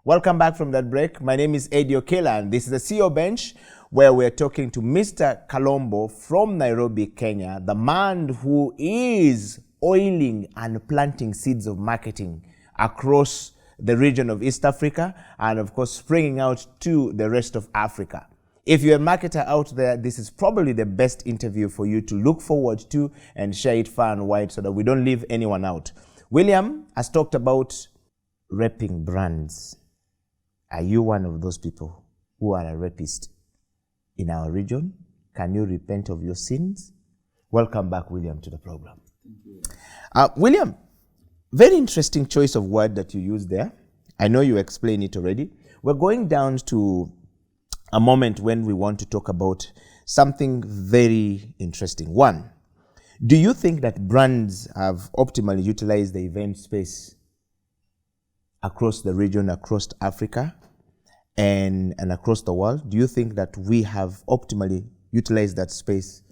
Welcome back from that break. My name is Okila, and this is the CEO Bench, where we're talking to Mr. Kalombo from Nairobi, Kenya, the man who is oiling and planting seeds of marketing across the region of East Africa and, of course, springing out to the rest of Africa. If you're a marketer out there, this is probably the best interview for you to look forward to and share it far and wide so that we don't leave anyone out. William has talked about repping brands. Are you one of those people who are a rapist in our region? Can you repent of your sins? Welcome back, William, to the program. Thank you. William, very interesting choice of word that you used there. I know you explained it already. We're going down to a moment when we want to talk about something very interesting. One, do you think that brands have optimally utilized the event space across the region, across Africa, and across the world? Do you think that we have optimally utilized that space?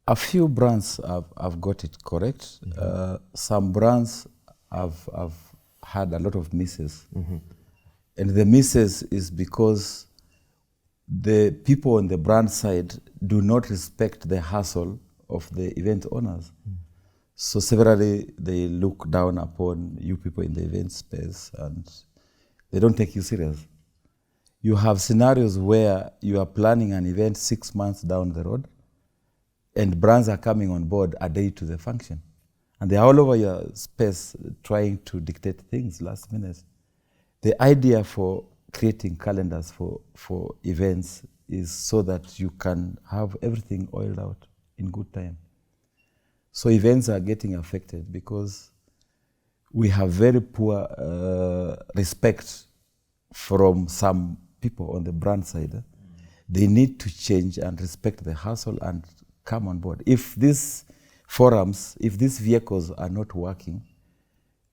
A few brands have got it correct. Mm-hmm. Some brands have had a lot of misses. Mm-hmm. And the misses is because the people on the brand side do not respect the hustle of the event owners. Mm. So severally, they look down upon you people in the event space and they don't take you serious. You have scenarios where you are planning an event 6 months down the road and brands are coming on board a day to the function. And they're all over your space trying to dictate things last minute. The idea for creating calendars for events is so that you can have everything oiled out in good time. So events are getting affected because we have very poor respect from some people on the brand side. Mm. They need to change and respect the hustle and come on board. If these forums, if these vehicles are not working,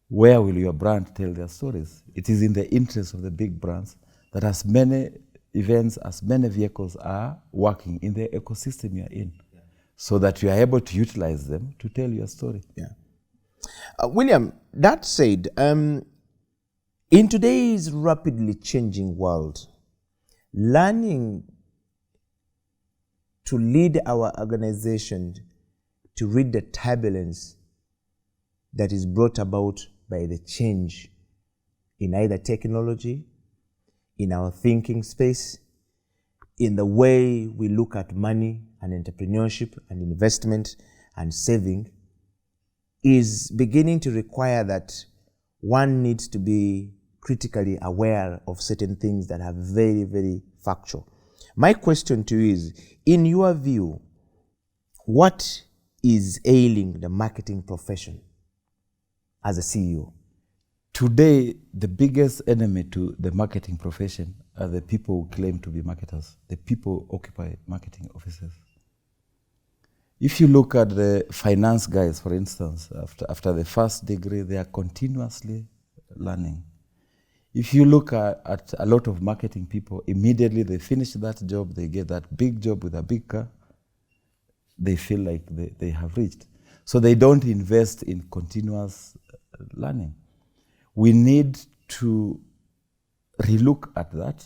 where will your brand tell their stories? It is in the interest of the big brands that as many events, as many vehicles are working in the ecosystem you're in. So that you are able to utilize them to tell your story. Yeah. William, that said, in today's rapidly changing world, learning to lead our organization to read the turbulence that is brought about by the change in either technology, in our thinking space, in the way we look at money and entrepreneurship and investment and saving, is beginning to require that one needs to be critically aware of certain things that are very, very factual. My question to you is, in your view, what is ailing the marketing profession as a CEO? Today, the biggest enemy to the marketing profession are the people who claim to be marketers. The people who occupy marketing offices. If you look at the finance guys, for instance, after the first degree, they are continuously learning. If you look at a lot of marketing people, immediately they finish that job, they get that big job with a big car, they feel like they have reached. So they don't invest in continuous learning. We need to relook at that,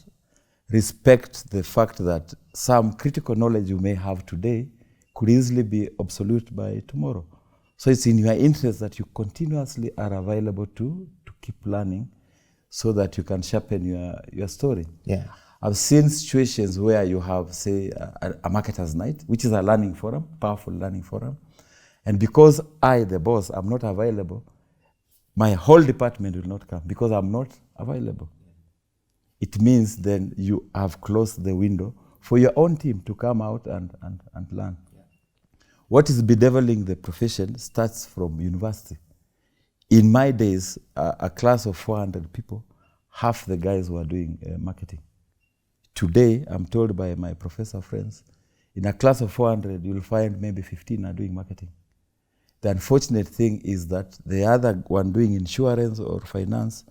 respect the fact that some critical knowledge you may have today could easily be obsolete by tomorrow. So it's in your interest that you continuously are available to keep learning so that you can sharpen your story. Yeah. I've seen situations where you have, say, a marketer's night, which is a learning forum, powerful learning forum. And because I, the boss, am not available, my whole department will not come because I'm not available. It means then you have closed the window for your own team to come out and learn. Yeah. What is bedeviling the profession starts from university. In my days, a class of 400 people, half the guys were doing marketing. Today, I'm told by my professor friends, in a class of 400, you'll find maybe 15 are doing marketing. The unfortunate thing is that the other one doing insurance or finance,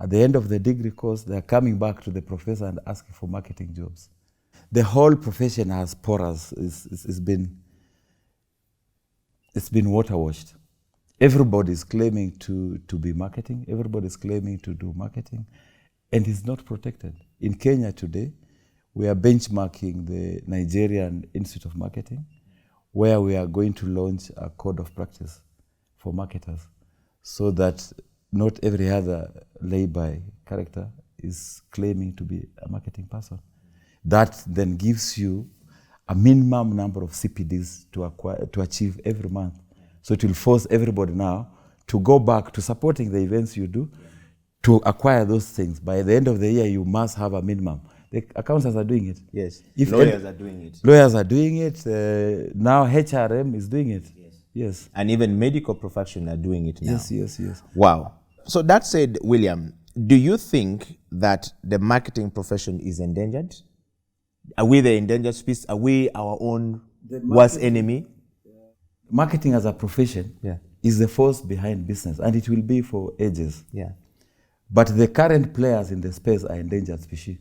at the end of the degree course, they're coming back to the professor and asking for marketing jobs. The whole profession has porous. It's been water washed. Everybody's claiming to be marketing. Everybody's claiming to do marketing. and is not protected. In Kenya today, we are benchmarking the Nigerian Institute of Marketing, where we are going to launch a code of practice for marketers, so that not every other lay-by character is claiming to be a marketing person. That then gives you a minimum number of CPDs to achieve every month. So it will force everybody now to go back to supporting the events you do, to acquire those things. By the end of the year, you must have a minimum. The accountants are doing it. Yes. Lawyers are doing it. Lawyers are doing it. Now HRM is doing it. Yes. And even medical profession are doing it now. Yes. Wow. So that said, William, do you think that the marketing profession is endangered? Are we the endangered species? Are we our own worst enemy? Marketing as a profession is the force behind business, and it will be for ages. Yeah. But the current players in the space are endangered species.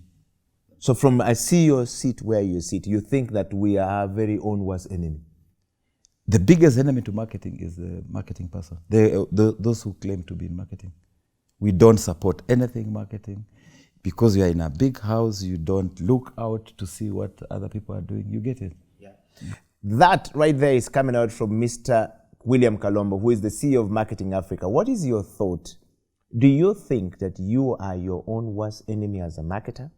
So from I see your seat where you sit, you think that we are our very own worst enemy? The biggest enemy to marketing is the marketing person, those who claim to be in marketing. We don't support anything marketing. Because you are in a big house, you don't look out to see what other people are doing. You get it? Yeah. That right there is coming out from Mr. William Kalombo, who is the CEO of Marketing Africa. What is your thought? Do you think that you are your own worst enemy as a marketer?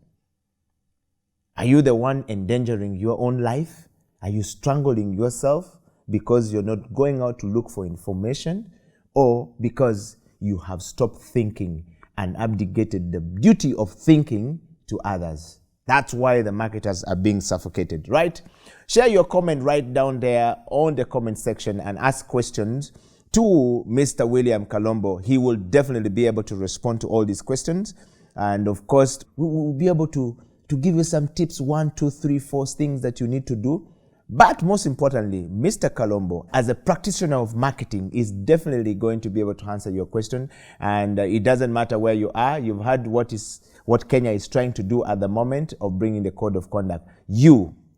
Are you the one endangering your own life? Are you strangling yourself because you're not going out to look for information, or because you have stopped thinking and abdicated the duty of thinking to others? That's why the marketers are being suffocated, right? Share your comment right down there on the comment section and ask questions to Mr. William Kalombo. He will definitely be able to respond to all these questions. And of course, we will be able to give you some tips, 1, 2, 3, 4 things that you need to do. But most importantly, Mr. Kalombo, as a practitioner of marketing, is definitely going to be able to answer your question. And it doesn't matter where you are. You've heard what Kenya is trying to do at the moment of bringing the code of conduct.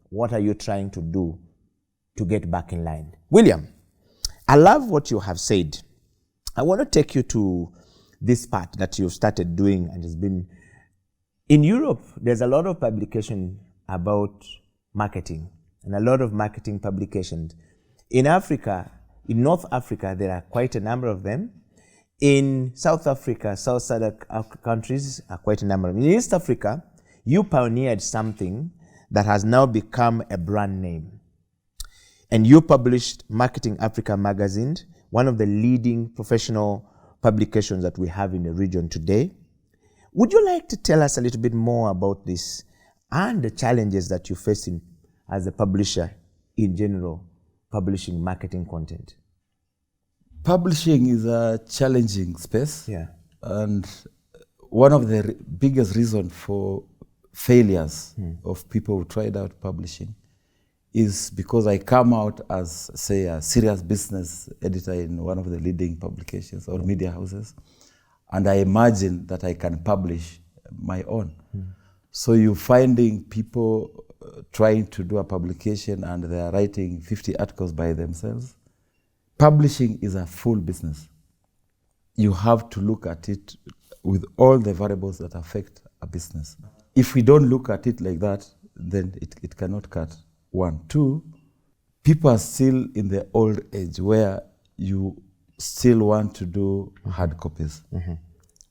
What are you trying to do to get back in line? William, I love what you have said. I want to take you to this part that you've started doing, and it's been in Europe. There's a lot of publication about marketing, and a lot of marketing publications. In Africa, in North Africa, there are quite a number of them. In South Africa, Southern countries are quite a number of them. In East Africa, you pioneered something that has now become a brand name. And you published Marketing Africa magazine, one of the leading professional publications that we have in the region today. Would you like to tell us a little bit more about this and the challenges that you face as a publisher in general, publishing marketing content? Publishing is a challenging space. Yeah. And one of the biggest reasons for failures of people who tried out publishing is because I come out as, say, a serious business editor in one of the leading publications or media houses, and I imagine that I can publish my own. So you're finding people trying to do a publication and they are writing 50 articles by themselves. Publishing is a full business. You have to look at it with all the variables that affect a business. If we don't look at it like that, then it cannot cut. 1. 2, people are still in the old age where you still want to do hard copies.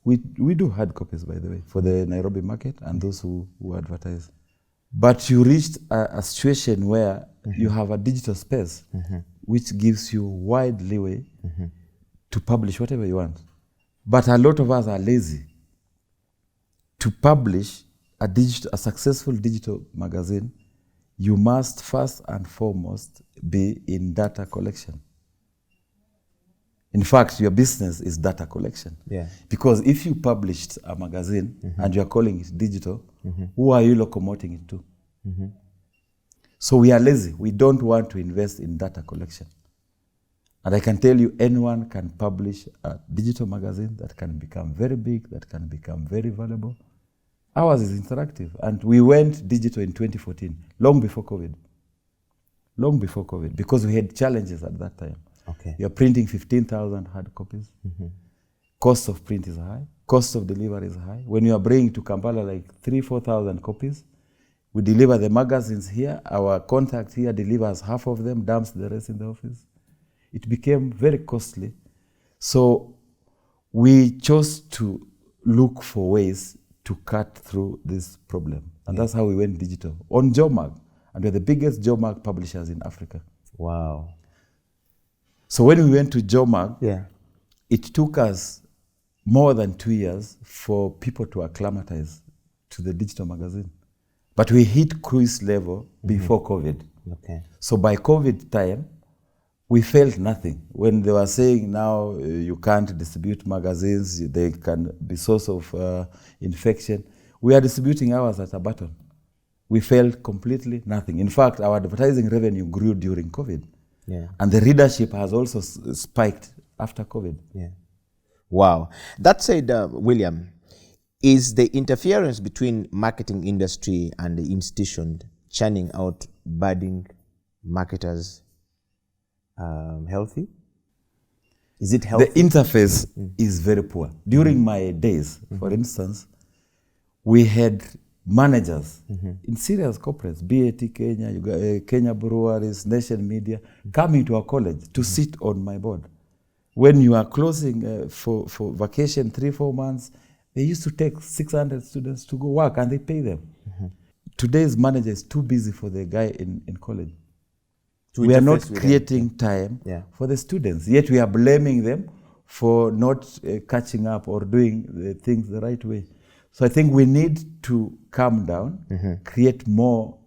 We do hard copies, by the way, for the Nairobi market and those who advertise. But you reached a situation where you have a digital space which gives you wide leeway to publish whatever you want. But a lot of us are lazy. To publish a successful digital magazine, you must first and foremost be in data collection. In fact, your business is data collection. Yeah. Because if you published a magazine and you're calling it digital, who are you locomoting it to? So we are lazy. We don't want to invest in data collection. And I can tell you, anyone can publish a digital magazine that can become very big, that can become very valuable. Ours is interactive. And we went digital in 2014, long before COVID. Long before COVID, because we had challenges at that time. Okay. You're printing 15,000 hard copies. cost of print is high, cost of delivery is high. When you are bringing to Kampala like 3,000-4,000 copies, we deliver the magazines here, our contact here delivers half of them, dumps the rest in the office. It became very costly. So we chose to look for ways to cut through this problem. And that's how we went digital on JOMAG. And we're the biggest JOMAG publishers in Africa. Wow. So when we went to JOMAG, it took us more than 2 years for people to acclimatize to the digital magazine. But we hit cruise level before COVID. Okay. So by COVID time, we felt nothing. When they were saying now you can't distribute magazines, they can be source of infection, we are distributing ours at a button. We felt completely nothing. In fact, our advertising revenue grew during COVID. Yeah. And the readership has also spiked after COVID. Yeah. Wow. That said, William, is the interference between marketing industry and the institution churning out budding marketers healthy? Is it healthy? The interface is very poor. During my days, for instance, we had managers in serious corporates, BAT Kenya, Kenya Breweries, Nation Media, coming to our college to sit on my board. When you are closing for vacation 3-4 months, they used to take 600 students to go work and they pay them. Today's manager is too busy for the guy in college. We are not creating time for the students, yet we are blaming them for not catching up or doing the things the right way. So I think we need to calm down, create more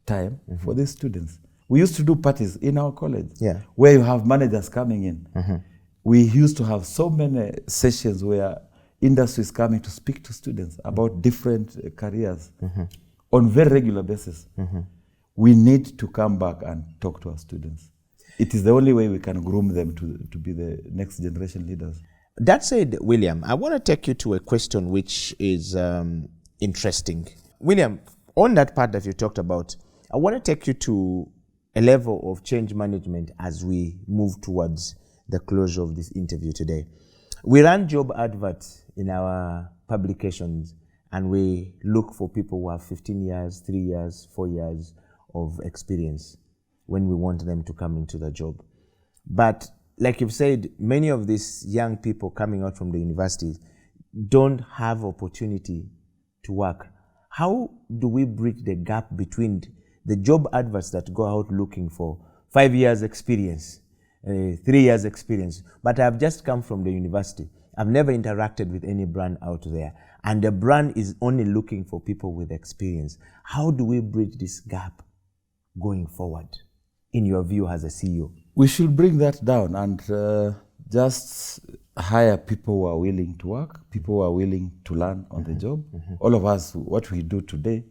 time for these students. We used to do parties in our college where you have managers coming in. We used to have so many sessions where industry is coming to speak to students about different careers on very regular basis. We need to come back and talk to our students. It is the only way we can groom them to be the next generation leaders. That said, William, I want to take you to a question which is interesting. William, on that part that you talked about, I want to take you to a level of change management as we move towards the closure of this interview today. We run job adverts in our publications and we look for people who have 15 years, 3 years, 4 years of experience when we want them to come into the job. But like you've said, many of these young people coming out from the universities don't have opportunity to work. How do we bridge the gap between the job adverts that go out looking for 5 years experience, 3 years experience, but I've just come from the university. I've never interacted with any brand out there, and the brand is only looking for people with experience. How do we bridge this gap going forward, in your view as a CEO? We should bring that down and just hire people who are willing to work, people who are willing to learn on the job. All of us, what we do today,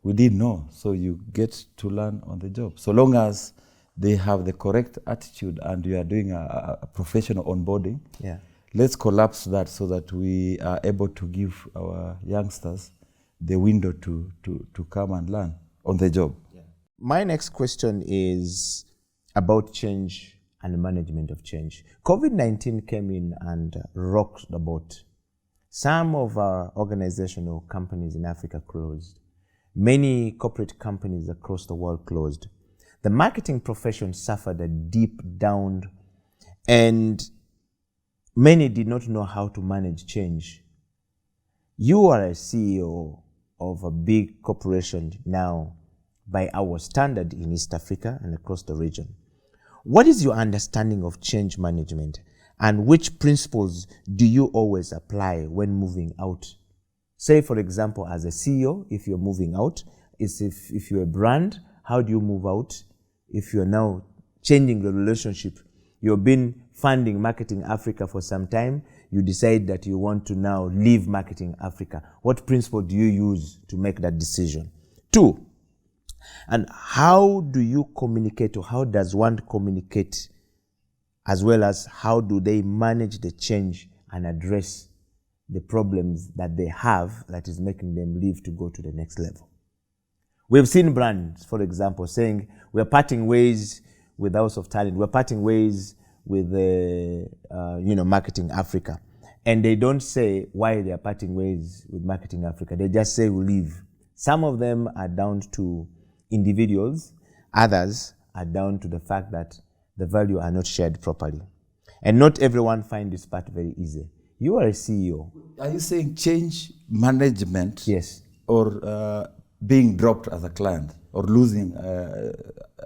we didn't know. So you get to learn on the job. So long as they have the correct attitude and you are doing a professional onboarding, let's collapse that so that we are able to give our youngsters the window to come and learn on the job. My next question is about change and management of change. COVID-19 came in and rocked the boat. Some of our organizational companies in Africa closed. Many corporate companies across the world closed. The marketing profession suffered a deep down, and many did not know how to manage change. You are a CEO of a big corporation now by our standard in East Africa and across the region. What is your understanding of change management, and which principles do you always apply when moving out? Say, for example, as a CEO, if you're moving out, if you're a brand, how do you move out? If you're now changing the relationship, you've been funding Marketing Africa for some time, you decide that you want to now leave Marketing Africa. What principle do you use to make that decision? 2, and how do you communicate, or how does one communicate, as well as how do they manage the change and address the problems that they have that is making them leave to go to the next level? We've seen brands, for example, saying we're parting ways with House of Talent, we're parting ways with Marketing Africa. And they don't say why they are parting ways with Marketing Africa. They just say we'll leave. Some of them are down to individuals. Others are down to the fact that the value are not shared properly. And not everyone finds this part very easy. You are a CEO. Are you saying change management? Yes. Or being dropped as a client or losing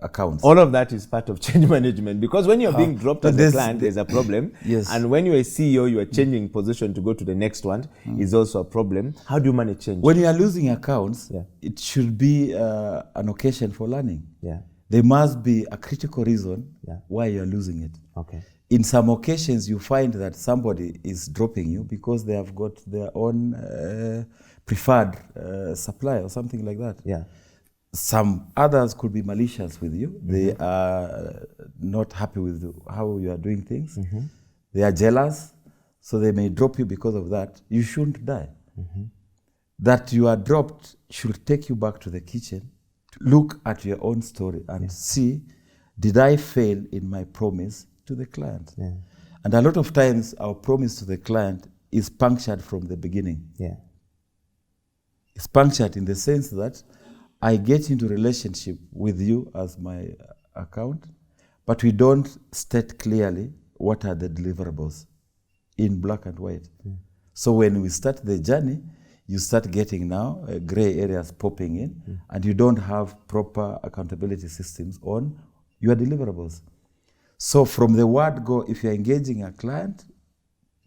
accounts? All of that is part of change management, because when you're being dropped as a client, there's a problem. Yes. And when you're a CEO, you are changing position to go to the next one, is also a problem. How do you manage change? When you are losing accounts, it should be an occasion for learning. Yeah. There must be a critical reason why you are losing it. Okay. In some occasions, you find that somebody is dropping you because they have got their own preferred supply or something like that. Yeah. Some others could be malicious with you. They are not happy with how you are doing things. They are jealous, so they may drop you because of that. You shouldn't die. That you are dropped should take you back to the kitchen, to look at your own story and see, did I fail in my promise to the client? And a lot of times our promise to the client is punctured from the beginning. It's punctured in the sense that I get into relationship with you as my account, but we don't state clearly what are the deliverables in black and white. So when we start the journey, you start getting now gray areas popping in, and you don't have proper accountability systems on your deliverables. So from the word go, if you're engaging a client,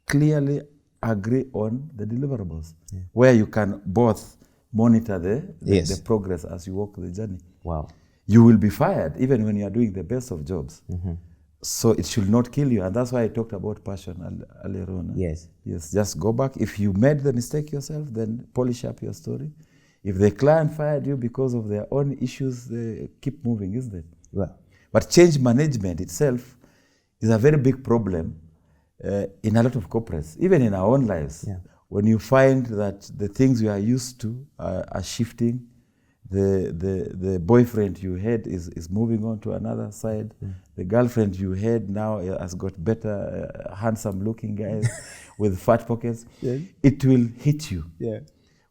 clearly agree on the deliverables, where you can both monitor the progress as you walk the journey. Wow. You will be fired even when you are doing the best of jobs. So it should not kill you. And that's why I talked about passion earlier on. Yes. Yes, just go back. If you made the mistake yourself, then polish up your story. If the client fired you because of their own issues, they keep moving, isn't it? Well, but change management itself is a very big problem in a lot of corporates, even in our own lives. When you find that the things you are used to are shifting, the boyfriend you had is moving on to another side, the girlfriend you had now has got better, handsome looking guys with fat pockets, it will hit you.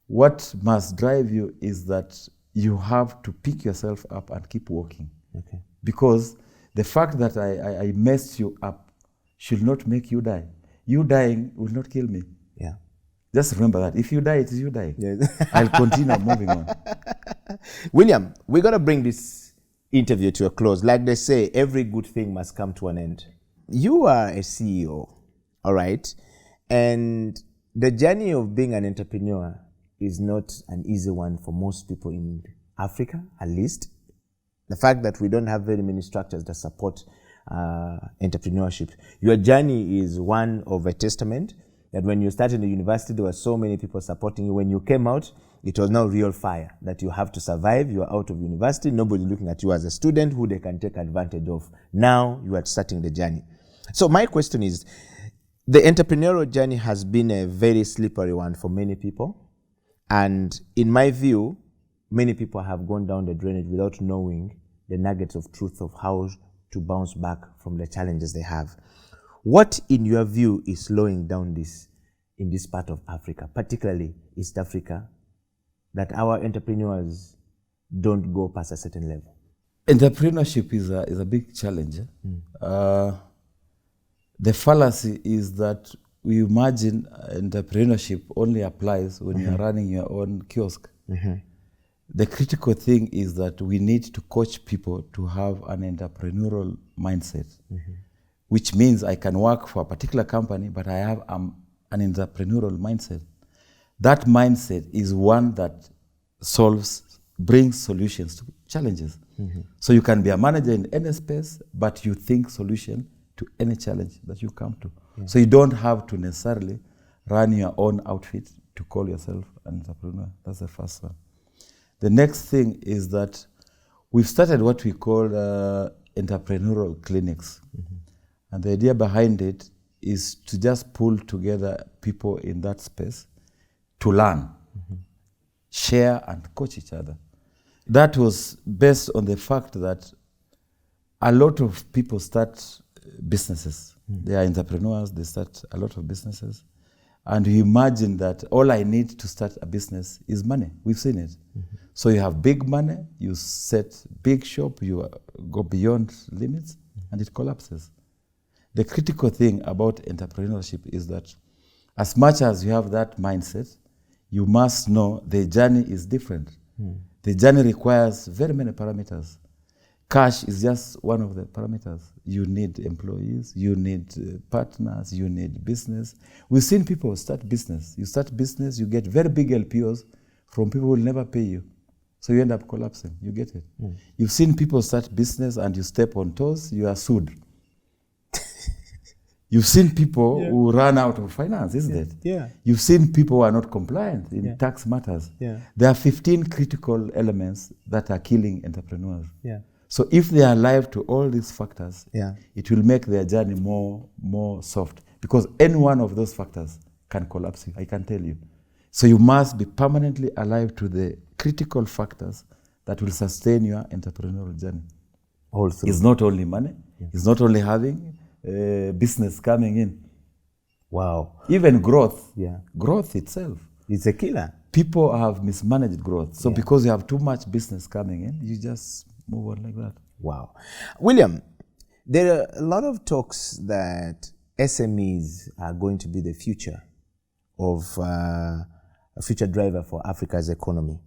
What must drive you is that you have to pick yourself up and keep walking. Because the fact that I messed you up should not make you die. You dying will not kill me. Just remember that. If you die, it is you dying. I'll continue moving on. William, we're going to bring this interview to a close. Like they say, every good thing must come to an end. You are a CEO, all right? And the journey of being an entrepreneur is not an easy one for most people in Africa, at least. The fact that we don't have very many structures that support entrepreneurship. Your journey is one of a testament that when you started the university, there were so many people supporting you. When you came out, it was now real fire, that you have to survive. You are out of university. Nobody looking at you as a student who they can take advantage of. Now you are starting the journey. So my question is, the entrepreneurial journey has been a very slippery one for many people. And in my view, many people have gone down the drainage without knowing the nuggets of truth of how to bounce back from the challenges they have. What, in your view, is slowing down this in this part of Africa, particularly East Africa, that our entrepreneurs don't go past a certain level? Entrepreneurship is a big challenge. The fallacy is that we imagine entrepreneurship only applies when you are running your own kiosk. The critical thing is that we need to coach people to have an entrepreneurial mindset, which means I can work for a particular company, but I have an entrepreneurial mindset. That mindset is one that brings solutions to challenges. So you can be a manager in any space, but you think solution to any challenge that you come to. So you don't have to necessarily run your own outfit to call yourself an entrepreneur. That's the first one. The next thing is that we've started what we call entrepreneurial clinics. And the idea behind it is to just pull together people in that space to learn, share and coach each other. That was based on the fact that a lot of people start businesses. They are entrepreneurs, they start a lot of businesses. And you imagine that all I need to start a business is money. We've seen it. So you have big money, you set big shop, you go beyond limits, and it collapses. The critical thing about entrepreneurship is that as much as you have that mindset, you must know the journey is different. The journey requires very many parameters. Cash is just one of the parameters. You need employees, you need partners, you need business. We've seen people start business. You start business, you get very big LPOs from people who will never pay you. So you end up collapsing, you get it. You've seen people start business and you step on toes, you are sued. You've seen people who run out of finance, isn't it? Yeah. You've seen people who are not compliant in tax matters. There are 15 critical elements that are killing entrepreneurs. So if they are alive to all these factors, it will make their journey more soft. Because any one of those factors can collapse you, I can tell you. So you must be permanently alive to the critical factors that will sustain your entrepreneurial journey. Also, it's not only money, it's not only having business coming in. Wow. Even growth, growth itself. It's a killer. People have mismanaged growth. So because you have too much business coming in, you just move on like that. Wow. William, there are a lot of talks that SMEs are going to be the future of a future driver for Africa's economy.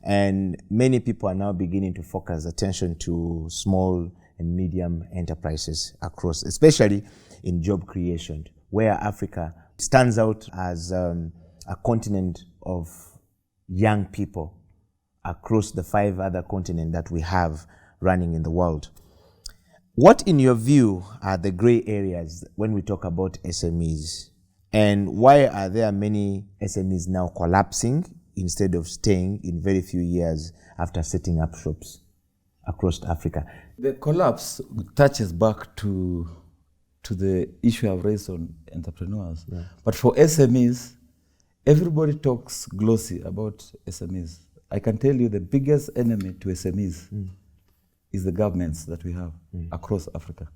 And many people are now beginning to focus attention to small and medium enterprises across, especially in job creation, where Africa stands out as a continent of young people across the 5 other continents that we have running in the world. What, in your view, are the gray areas when we talk about SMEs? And why are there many SMEs now collapsing instead of staying in very few years after setting up shops across Africa? The collapse touches back to the issue I've raised on entrepreneurs. But for SMEs, everybody talks glossy about SMEs. I can tell you the biggest enemy to SMEs is the governments that we have across Africa.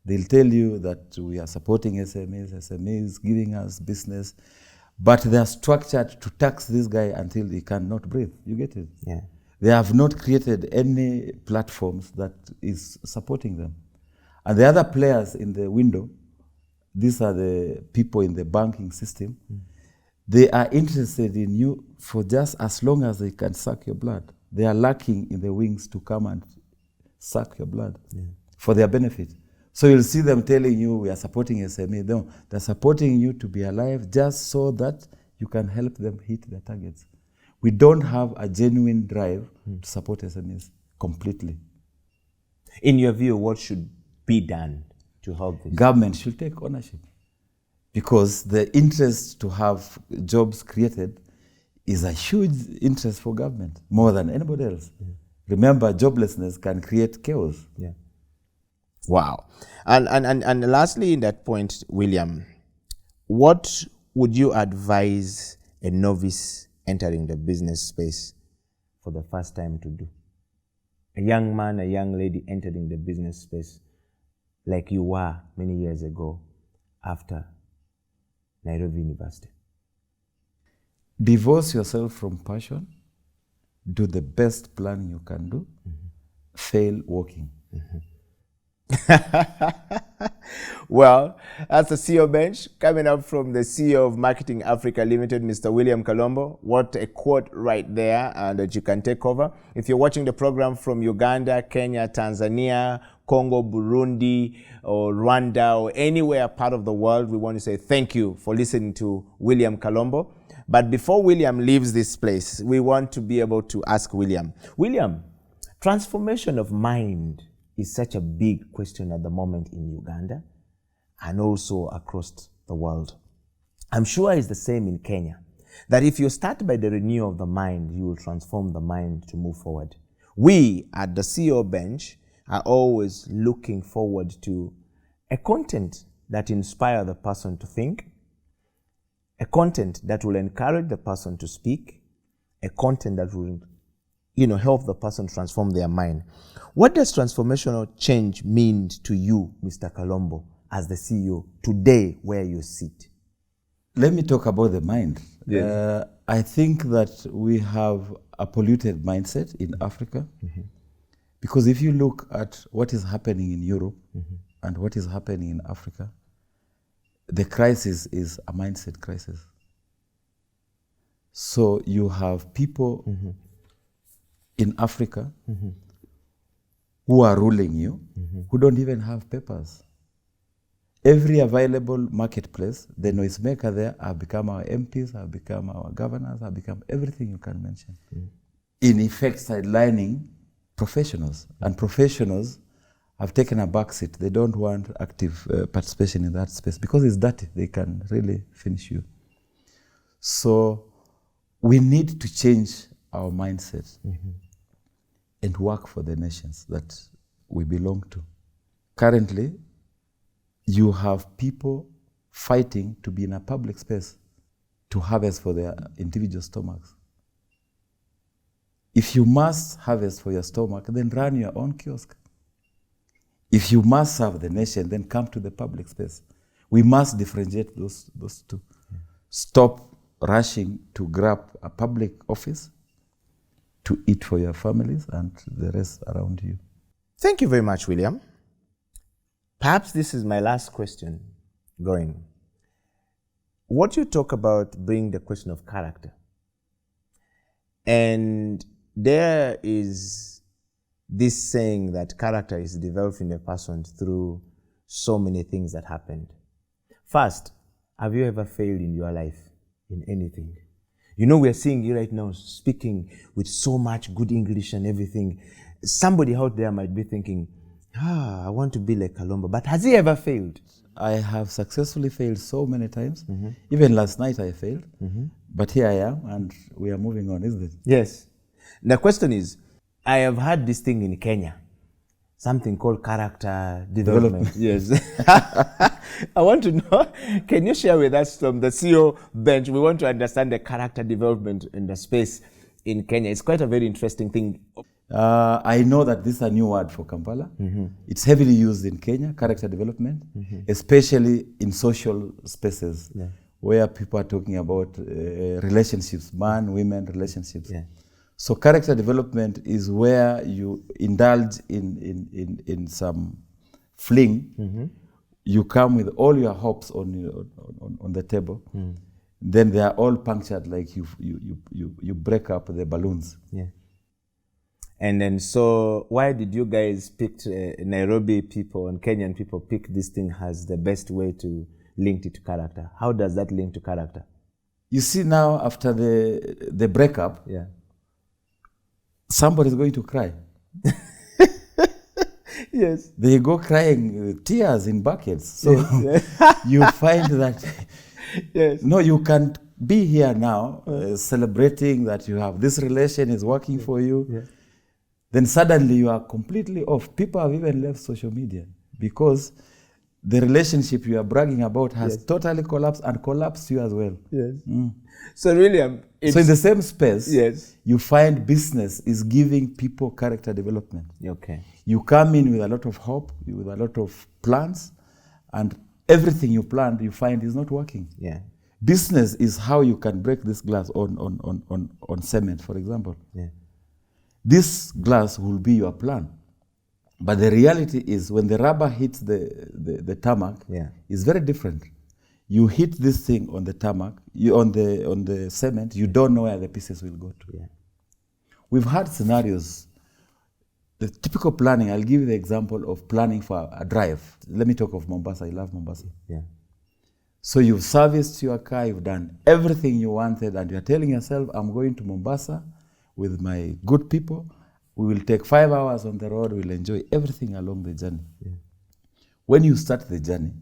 They'll tell you that we are supporting SMEs giving us business, but they are structured to tax this guy until he cannot breathe. You get it? They have not created any platforms that is supporting them. And the other players in the window, these are the people in the banking system, they are interested in you for just as long as they can suck your blood. They are lacking in the wings to come and suck your blood for their benefit. So you'll see them telling you, we are supporting SME. No, they're supporting you to be alive just so that you can help them hit their targets. We don't have a genuine drive to support SMEs completely. In your view, what should be done to help this? Government should take ownership, because the interest to have jobs created is a huge interest for government, more than anybody else. Remember, joblessness can create chaos. Wow. And lastly, in that point, William, what would you advise a novice entering the business space for the first time to do? A young man, a young lady entering the business space like you were many years ago after Nairobi University. Divorce yourself from passion. Do the best planning you can do. Fail working. Well, that's the CEO bench coming up from the CEO of Marketing Africa Limited, Mr. William Kalombo. What a quote right there, and that you can take over. If you're watching the program from Uganda, Kenya, Tanzania, Congo, Burundi, or Rwanda, or anywhere part of the world, we want to say thank you for listening to William Kalombo. But before William leaves this place, we want to be able to ask William, transformation of mind is such a big question at the moment in Uganda and also across the world. I'm sure it's the same in Kenya, that if you start by the renewal of the mind, you will transform the mind to move forward. We at the CEO bench are always looking forward to a content that inspires the person to think, a content that will encourage the person to speak, a content that will help the person transform their mind. What does transformational change mean to you, Mr. Kalombo, as the CEO today where you sit? Let me talk about the mind. Yes. I think that we have a polluted mindset in Africa, because if you look at what is happening in Europe and what is happening in Africa, the crisis is a mindset crisis. So you have people in Africa who are ruling you, who don't even have papers. Every available marketplace, the noisemaker there have become our MPs, have become our governors, have become everything you can mention. In effect, sidelining professionals. And professionals have taken a backseat. They don't want active participation in that space because it's dirty. They can really finish you. So we need to change our mindset and work for the nations that we belong to. Currently, you have people fighting to be in a public space to harvest for their individual stomachs. If you must harvest for your stomach, then run your own kiosk. If you must serve the nation, then come to the public space. We must differentiate those two. Stop rushing to grab a public office to eat for your families and the rest around you. Thank you very much, William. Perhaps this is my last question going. What you talk about brings the question of character. And there is this saying that character is developed in a person through so many things that happened. First, have you ever failed in your life in anything? You know, we're seeing you right now speaking with so much good English and everything. Somebody out there might be thinking, I want to be like Kalombo. But has he ever failed? I have successfully failed so many times. Even last night I failed. But here I am and we are moving on, isn't it? Yes. The question is, I have heard this thing in Kenya, something called character development. Yes. I want to know, can you share with us from the CEO bench? We want to understand the character development in the space in Kenya. It's quite a very interesting thing. I know that this is a new word for Kampala. It's heavily used in Kenya, character development, especially in social spaces where people are talking about relationships, man, women relationships. So character development is where you indulge in some fling. You come with all your hopes on the table. Then they are all punctured, like you break up the balloons. And then, so why did you guys pick Nairobi people and Kenyan people pick this thing as the best way to link it to character? How does that link to character? You see now, after the breakup, somebody's going to cry. Yes. They go crying, tears in buckets. So you find that, no, you can be here now celebrating that you have this relation is working for you. Then suddenly you are completely off. People have even left social media because the relationship you are bragging about has totally collapsed and collapsed you as well. So William, so in the same space, you find business is giving people character development. You come in with a lot of hope, with a lot of plans, and everything you planned, you find is not working. Business is how you can break this glass on cement, for example. This glass will be your plan. But the reality is when the rubber hits the tarmac, it's very different. You hit this thing on the tarmac, on the cement, you don't know where the pieces will go to. We've had scenarios. The typical planning, I'll give you the example of planning for a drive. Let me talk of Mombasa. I love Mombasa. So you've serviced your car, you've done everything you wanted, and you're telling yourself, I'm going to Mombasa with my good people. We will take 5 hours on the road. We'll enjoy everything along the journey. When you start the journey,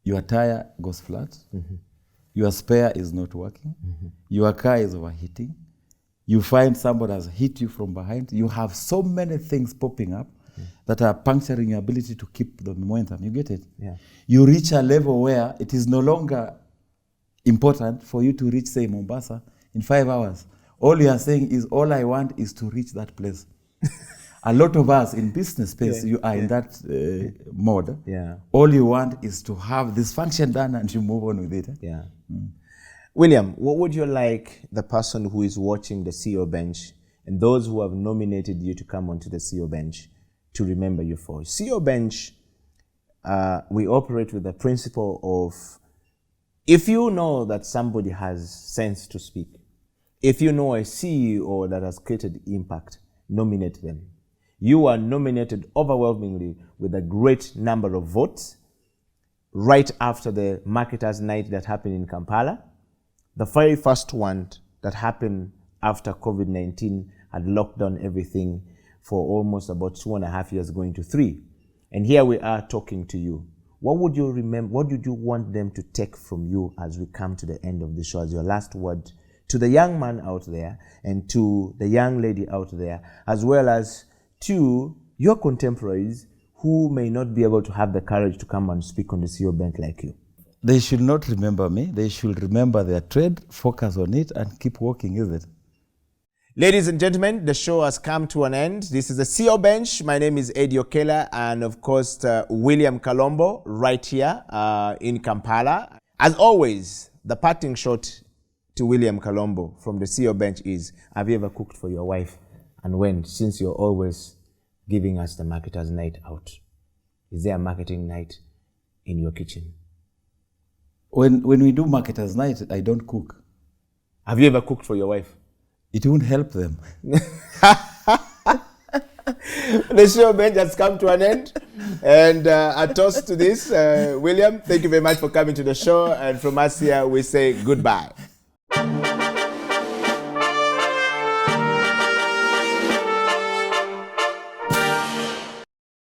your tire goes flat. Your spare is not working. Your car is overheating. You find somebody has hit you from behind. You have so many things popping up that are puncturing your ability to keep the momentum. You get it? You reach a level where it is no longer important for you to reach, say, Mombasa in 5 hours. All you are saying is, all I want is to reach that place. a lot of us in business space, you are in that mode. Yeah. All you want is to have this function done and you move on with it. Yeah. William, what would you like the person who is watching the CEO bench and those who have nominated you to come onto the CEO bench to remember you for? CEO bench, we operate with the principle of, if you know that somebody has sense to speak, if you know a CEO that has created impact, nominate them. You are nominated overwhelmingly with a great number of votes right after the Marketers' Night that happened in Kampala. The very first one that happened after COVID-19 had locked down everything for almost about 2.5 years, going to 3. And here we are talking to you. What would you remember? What did you want them to take from you as we come to the end of the show, as your last word to the young man out there and to the young lady out there, as well as to your contemporaries who may not be able to have the courage to come and speak on the CEO bench like you? They should not remember me. They should remember their trade, focus on it, and keep working with it. Ladies and gentlemen, the show has come to an end. This is the CEO Bench. My name is Eddie Okila, and of course, William Kalombo, right here in Kampala. As always, the parting shot to William Kalombo from the CEO Bench is, have you ever cooked for your wife? And when, since you're always giving us the Marketers' Night out, is there a marketing night in your kitchen? When we do Marketers' Night, I don't cook. Have you ever cooked for your wife? It won't help them. The show bench has come to an end. And a toast to this. William, thank you very much for coming to the show. And from us here, we say goodbye.